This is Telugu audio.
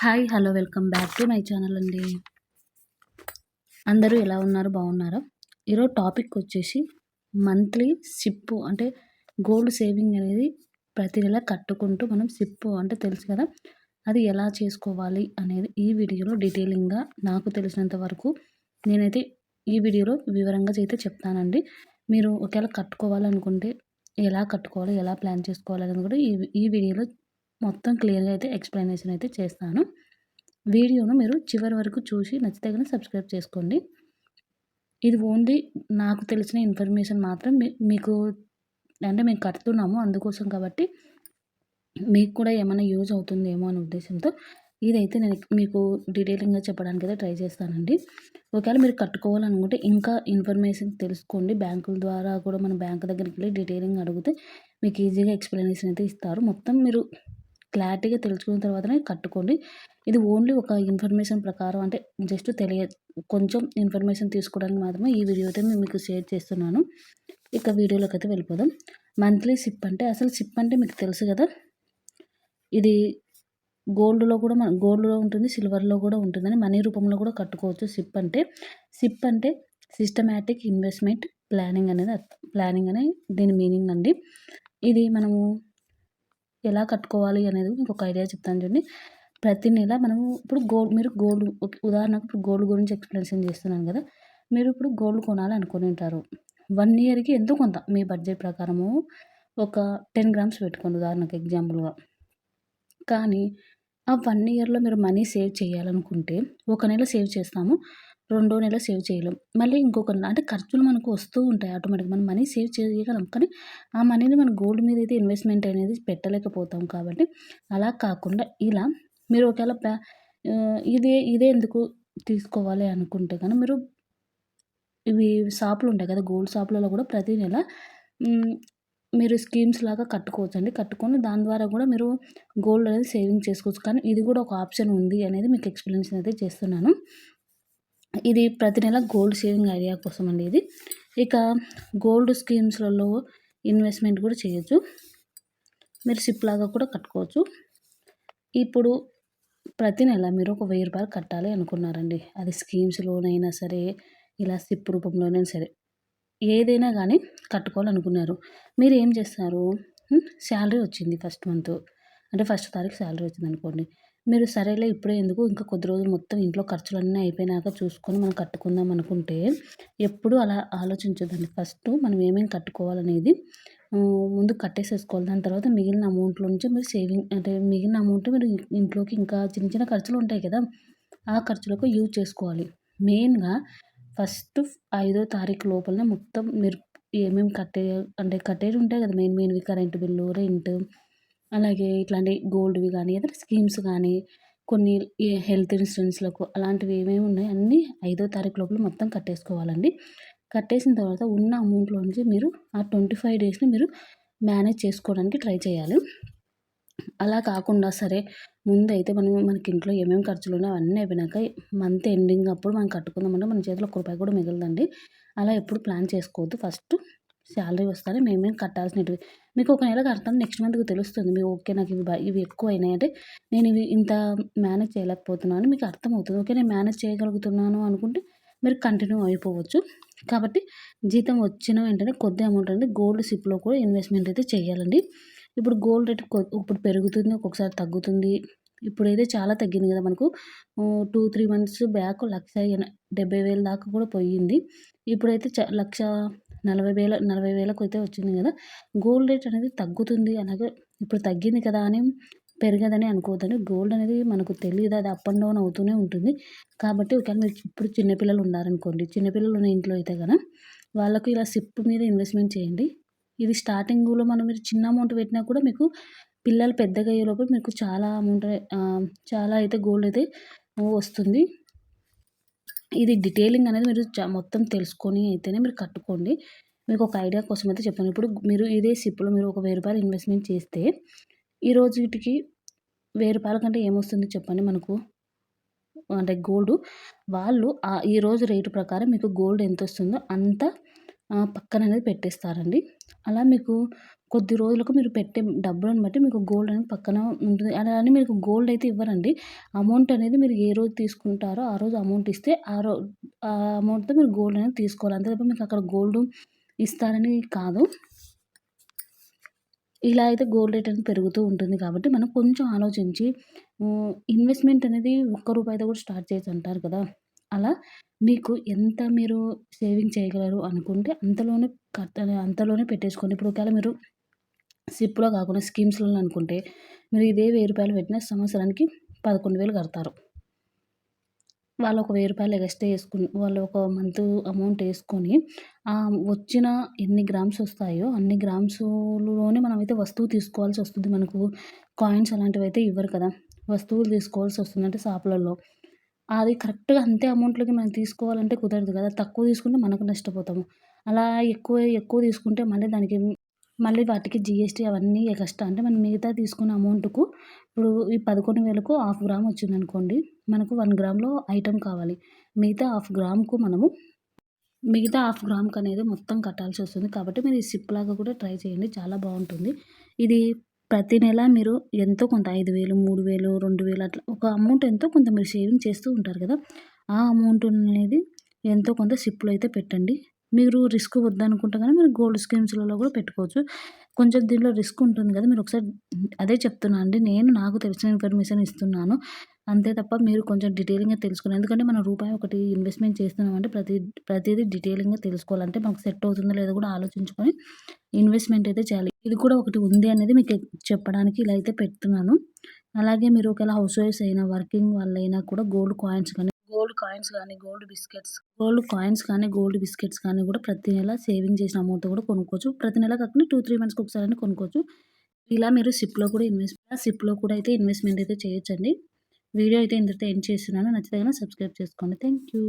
Hi hello welcome back to my channel అండి. అందరూ ఎలా ఉన్నారు, బాగున్నారా? ఈరోజు టాపిక్ వచ్చేసి మంత్లీ సిప్పు అంటే గోల్డ్ సేవింగ్ అనేది ప్రతి నెల కట్టుకుంటూ మనం సిప్పు అంటే తెలుసు కదా, అది ఎలా చేసుకోవాలి అనేది ఈ వీడియోలో డీటెయిలింగ్గా నాకు తెలిసినంత వరకు నేనైతే ఈ వీడియోలో వివరంగా అయితే చెప్తానండి. మీరు ఒకవేళ కట్టుకోవాలనుకుంటే ఎలా కట్టుకోవాలి, ఎలా ప్లాన్ చేసుకోవాలి అనేది కూడా ఈ వీడియోలో మొత్తం క్లియర్గా అయితే ఎక్స్ప్లెనేషన్ అయితే చేస్తాను. వీడియోను మీరు చివరి వరకు చూసి నచ్చితే కనుక సబ్స్క్రైబ్ చేసుకోండి. ఇది ఓన్లీ నాకు తెలిసిన ఇన్ఫర్మేషన్ మాత్రం మీకు అంటే మేము కడుతున్నాము అందుకోసం కాబట్టి మీకు కూడా ఏమైనా యూజ్ అవుతుందేమో అనే ఉద్దేశంతో ఇదైతే నేను మీకు డీటెయిలింగ్గా చెప్పడానికి అయితే ట్రై చేస్తానండి. ఒకవేళ మీరు కట్టుకోవాలనుకుంటే ఇంకా ఇన్ఫర్మేషన్ తెలుసుకోండి. బ్యాంకుల ద్వారా కూడా మన బ్యాంక్ దగ్గరికి వెళ్ళి డీటెయిలింగ్ అడిగితే మీకు ఈజీగా ఎక్స్ప్లెనేషన్ అయితే ఇస్తారు. మొత్తం మీరు క్లారిటీగా తెలుసుకున్న తర్వాతనే కట్టుకోండి. ఇది ఓన్లీ ఒక ఇన్ఫర్మేషన్ ప్రకారం అంటే జస్ట్ కొంచెం ఇన్ఫర్మేషన్ తీసుకోవడానికి మాత్రమే ఈ వీడియో అయితే నేను మీకు షేర్ చేస్తున్నాను. ఇక వీడియోలోకి అయితే వెళ్ళిపోదాం. మంత్లీ సిప్ అంటే అసలు సిప్ అంటే మీకు తెలుసు కదా, ఇది గోల్డ్లో కూడా గోల్డ్లో ఉంటుంది, సిల్వర్లో కూడా ఉంటుందని మనీ రూపంలో కూడా కట్టుకోవచ్చు. సిప్ అంటే సిస్టమాటిక్ ఇన్వెస్ట్మెంట్ ప్లానింగ్ అనేది ప్లానింగ్ అనే దీని మీనింగ్ అండి. ఇది మనము ఎలా కట్టుకోవాలి అనేది మీకు ఒక ఐడియా చెప్తాను చూడండి. ప్రతి నెల మనము ఇప్పుడు మీరు గోల్డ్ ఉదాహరణకు ఇప్పుడు గోల్డ్ గురించి ఎక్స్ప్లెనేషన్ చేస్తున్నాను కదా, మీరు ఇప్పుడు గోల్డ్ కొనాలి అనుకుని ఉంటారు. 1 ఇయర్‌కి ఎంతో కొంత మీ బడ్జెట్ ప్రకారము ఒక 10 గ్రామ్స్ పెట్టుకోండి ఉదాహరణకు ఎగ్జాంపుల్‌గా. కానీ ఆ 1 ఇయర్‌లో మీరు మనీ సేవ్ చేయాలనుకుంటే ఒక నెల సేవ్ చేస్తాము. రెండో నెల సేవ్ చేయలేం. మళ్ళీ ఇంకొక నెల అంటే ఖర్చులు మనకు వస్తూ ఉంటాయి ఆటోమేటిక్‌గా. మనం మనీ సేవ్ చేయగలం. కానీ ఆ మనీని మనం గోల్డ్ మీద అయితే ఇన్వెస్ట్‌మెంట్ అనేది పెట్టలేకపోతాం. కాబట్టి అలా కాకుండా ఇలా మీరు ఒకవేళ ఇదే ఎందుకు తీసుకోవాలి అనుకుంటే గనుక మీరు ఇవి షాపులు ఉంటాయి కదా, గోల్డ్ షాపులలో కూడా ప్రతి నెల మీరు స్కీమ్స్ లాగా కట్టుకోవచ్చండి. కట్టుకొని దాని ద్వారా కూడా మీరు గోల్డ్ అనేది సేవింగ్ చేసుకోవచ్చు. కానీ ఇది కూడా ఒక ఆప్షన్ ఉంది అనేది మీకు ఎక్స్ప్లెనేషన్ అయితే చేస్తున్నాను. ఇది ప్రతి నెల గోల్డ్ సేవింగ్ ఐడియా కోసం అండి ఇది. ఇక గోల్డ్ స్కీమ్స్‌లలో ఇన్వెస్ట్‌మెంట్ కూడా చేయొచ్చు. మీరు సిప్ లాగా కూడా కట్టుకోవచ్చు. ఇప్పుడు ప్రతి నెల మీరు ఒక ₹1000 కట్టాలి అనుకున్నారండి. అది స్కీమ్స్‌లోనైనా సరే, ఇలా సిప్ రూపంలోనైనా సరే, ఏదైనా కానీ కట్టుకోవాలనుకున్నారు. మీరు ఏం చేస్తారు, శాలరీ వచ్చింది ఫస్ట్ మంత్ అంటే ఫస్ట్ తారీఖు శాలరీ వచ్చిందనుకోండి. మీరు సరేలే ఇప్పుడే ఎందుకు, ఇంకా కొద్ది రోజులు మొత్తం ఇంట్లో ఖర్చులన్నీ అయిపోయినాక చూసుకొని మనం కట్టుకుందాం అనుకుంటే ఎప్పుడూ అలా ఆలోచించొద్దండి. ఫస్ట్ మనం ఏమేమి కట్టుకోవాలనేది ముందు కట్టేసేసుకోవాలి. దాని తర్వాత మిగిలిన అమౌంట్‌లో నుంచి మీరు సేవింగ్ అంటే మిగిలిన అమౌంట్ మీరు ఇంట్లోకి ఇంకా చిన్న చిన్న ఖర్చులు ఉంటాయి కదా, ఆ ఖర్చులకు యూజ్ చేసుకోవాలి. మెయిన్‌గా ఫస్ట్ 5వ తారీఖు లోపలనే మొత్తం మీరు ఏమేమి అంటే కట్టేవి ఉంటాయి కదా, మెయిన్‌వి కరెంట్ బిల్లు, రెంట్, అలాగే ఇట్లాంటి గోల్డ్‌వి కానీ ఏదైనా స్కీమ్స్ కానీ కొన్ని హెల్త్ ఇన్సూరెన్స్‌లకు అలాంటివి ఏమేమి ఉన్నాయో అన్నీ 5వ తారీఖు లోపల మొత్తం కట్టేసుకోవాలండి. కట్టేసిన తర్వాత ఉన్న అమౌంట్‌లో నుంచి మీరు ఆ 25 డేస్‌ని మీరు మేనేజ్ చేసుకోవడానికి ట్రై చేయాలి. అలా కాకుండా సరే ముందైతే మనకి ఇంట్లో ఏమేమి ఖర్చులున్నాయో అవన్నీ అయిపోయినాక మంత్ ఎండింగ్ అప్పుడు మనం కట్టుకుందామంటే మన చేతిలో ఒక్క రూపాయి కూడా మిగలదండి. అలా ఎప్పుడు ప్లాన్ చేసుకోవద్దు. ఫస్ట్ శాలరీ వస్తానే మేమేం కట్టాల్సినటివి మీకు ఒక నెల కడతాను, నెక్స్ట్ మంత్‌కి తెలుస్తుంది. మీరు ఓకే నాకు ఇవి ఎక్కువైనాయి అంటే నేను ఇవి ఇంత మేనేజ్ చేయలేకపోతున్నాను అని మీకు అర్థమవుతుంది. ఓకే నేను మేనేజ్ చేయగలుగుతున్నాను అనుకుంటే మీరు కంటిన్యూ అయిపోవచ్చు. కాబట్టి జీతం వచ్చిన వెంటనే కొద్ది అమౌంట్ అనేది గోల్డ్ సిప్‌లో కూడా ఇన్వెస్ట్‌మెంట్ అయితే చేయాలండి. ఇప్పుడు గోల్డ్ రేట్ ఇప్పుడు పెరుగుతుంది, ఒక్కొక్కసారి తగ్గుతుంది. ఇప్పుడైతే చాలా తగ్గింది కదా మనకు. 2, 3 మంత్స్ బ్యాక్ 1,70,000 దాకా కూడా పోయింది. ఇప్పుడైతే 1,40,000 అయితే వచ్చింది కదా. గోల్డ్ రేట్ అనేది తగ్గుతుంది, అలాగే ఇప్పుడు తగ్గింది కదా అని పెరగదని అనుకోవద్దండి. గోల్డ్ అనేది మనకు తెలీదు, అది అప్ అండ్ డౌన్ అవుతూనే ఉంటుంది. కాబట్టి ఒకవేళ మీరు ఇప్పుడు చిన్న పిల్లలు ఉన్నారనుకోండి, చిన్న పిల్లలు ఉన్న ఇంట్లో అయితే గన వాళ్ళకు ఇలా సిప్ మీద ఇన్వెస్ట్‌మెంట్ చేయండి. ఇది స్టార్టింగ్‌లో మీరు చిన్న అమౌంట్ పెట్టినా కూడా మీకు పిల్లలు పెద్దగా అయ్యేలోపు మీకు చాలా అమౌంట్ చాలా అయితే గోల్డ్ అయితే వస్తుంది. ఇది డీటెయిలింగ్ అనేది మీరు మొత్తం తెలుసుకొని అయితేనే మీరు కట్టుకోండి. మీకు ఒక ఐడియా కోసం అయితే చెప్తాను. ఇప్పుడు మీరు ఇదే సిప్‌లో మీరు ఒక ₹1000 ఇన్వెస్ట్‌మెంట్ చేస్తే ఈ రోజుటికి ₹1000 కంటే ఏమొస్తుంది చెప్పండి మనకు? అంటే గోల్డు వాళ్ళు ఈ రోజు రేటు ప్రకారం మీకు గోల్డ్ ఎంతొస్తుందో అంత పక్కననేది పెట్టేస్తారండి. అలా మీకు కొద్ది రోజులకు మీరు పెట్టే డబ్బులను బట్టి మీకు గోల్డ్ అనేది పక్కన ఉంటుంది. అలా అని మీకు గోల్డ్ అయితే ఇవ్వరండి. అమౌంట్ అనేది మీరు ఏ రోజు తీసుకుంటారో ఆ రోజు అమౌంట్ ఇస్తే ఆ అమౌంట్‌తో మీరు గోల్డ్ అనేది తీసుకోవాలి. అంతే తప్ప మీకు అక్కడ గోల్డ్ ఇస్తారని కాదు. ఇలా అయితే గోల్డ్ రేట్ అనేది పెరుగుతూ ఉంటుంది కాబట్టి మనం కొంచెం ఆలోచించి ఇన్వెస్ట్‌మెంట్ అనేది ఒక్క రూపాయితో కూడా స్టార్ట్ చేయొచ్చు అంటారు కదా! అలా మీకు ఎంత మీరు సేవింగ్ చేయగలరు అనుకుంటే అంతలోనే పెట్టేసుకోండి. ఇప్పుడు ఒకవేళ మీరు సిప్‌లో కాకుండా స్కీమ్స్‌లో అనుకుంటే మీరు ఇదే రూ. 1000 పెట్టిన సంవత్సరానికి 11,000 కడతారు. వాళ్ళు ఒక రూ. 1000 ఎగస్ట్రా వాళ్ళు ఒక మంతు అమౌంట్ ఏసుకొని, వచ్చిన ఎన్ని గ్రామ్స్ ఒస్తాయో అన్ని గ్రామ్స్‌లోనే మనమైతే వస్తువు తీసుకోవాల్సొస్తుంది. మనకు కాయిన్స్ అలాంటివైతే ఇవ్వరు కదా! వస్తువులు తీసుకోవాల్సొస్తుంది. అంటే షాపులలో. అది కరెక్ట్‌గా అంతే అమౌంట్‌లోకి మనం తీసుకోవాలంటే కుదరదు కదా! తక్కువ తీసుకుంటే మనకు నష్టపోతాము. అలా ఎక్కువ తీసుకుంటే మళ్ళీ వాటికి జీఎస్టీ అవన్నీ ఎగస్ట్రా అంటే మనం మిగతా తీసుకున్న అమౌంట్‌కు ఇప్పుడు ఈ 11,000కు హాఫ్ గ్రామ్ వచ్చిందనుకోండి. మనకు 1 గ్రామ్‌లో ఐటెమ్ కావాలి. మిగతా హాఫ్ గ్రామ్‌కు మనము మిగతా హాఫ్ గ్రామ్‌కనేది మొత్తం కట్టాల్సొస్తుంది. కాబట్టి మీరు ఈ సిప్ లాగా కూడా ట్రై చేయండి. చాలా బావుంటుంది. ఇది ప్రతి నెల మీరు ఎంతో కొంత 5,000, 3,000, 2,000 అట్లా ఒక అమౌంట్ ఎంతో కొంత మీరు సేవింగ్ చేస్తూ ఉంటారు కదా! ఆ అమౌంట్ అనేది ఎంతో కొంత సిప్‌లో అయితే పెట్టండి. మీరు రిస్క్ వద్దనుకుంటే గనక మీరు గోల్డ్ స్కీమ్స్‌లలో కూడా పెట్టుకోవచ్చు. కొంచెం దీనిలో రిస్క్ ఉంటుంది కదా! మీరొకసారి అదే చెప్తున్నా అండి. నేను నాకు తెలిసిన ఇన్ఫర్మేషన్ ఇస్తున్నాను. అంతే తప్ప మీరు కొంచెం డీటెయిలింగ్‌గా తెలుసుకోండి. ఎందుకంటే మనం రూపాయి ఒకటి ఇన్వెస్ట్‌మెంట్ చేస్తున్నామంటే ప్రతీదీ డీటెయిలింగ్‌గా తెలుసుకోవాలి. అంటే మనకు సెట్ అవుతుందో లేదో కూడా ఆలోచించుకొని ఇన్వెస్ట్‌మెంట్ అయితే చేయాలి. ఇది కూడా ఒకటి ఉంది అనేది మీకు చెప్పడానికి ఇలా అయితే పెడుతున్నాను. అలాగే మీరు ఒకవేళ హౌస్ వైఫ్స్ అయినా, వర్కింగ్ వాళ్ళైనా కూడా గోల్డ్ బిస్కెట్స్ కానీ కూడా ప్రతి నెల సేవింగ్ చేసిన అమౌంట్‌తో కూడా కొనుక్కోవచ్చు. ప్రతి నెల కాకుండా 2, 3 మంత్స్‌కి ఒకసారైనా కొనుక్కోవచ్చు. ఇలా మీరు సిప్‌లో కూడా అయితే ఇన్వెస్ట్‌మెంట్ అయితే చేయొచ్చండి. వీడియో అయితే ఇంతటితో ఎండ్ చేస్తున్నాను. నచ్చితే గనక సబ్స్క్రైబ్ చేసుకోండి. Thank you.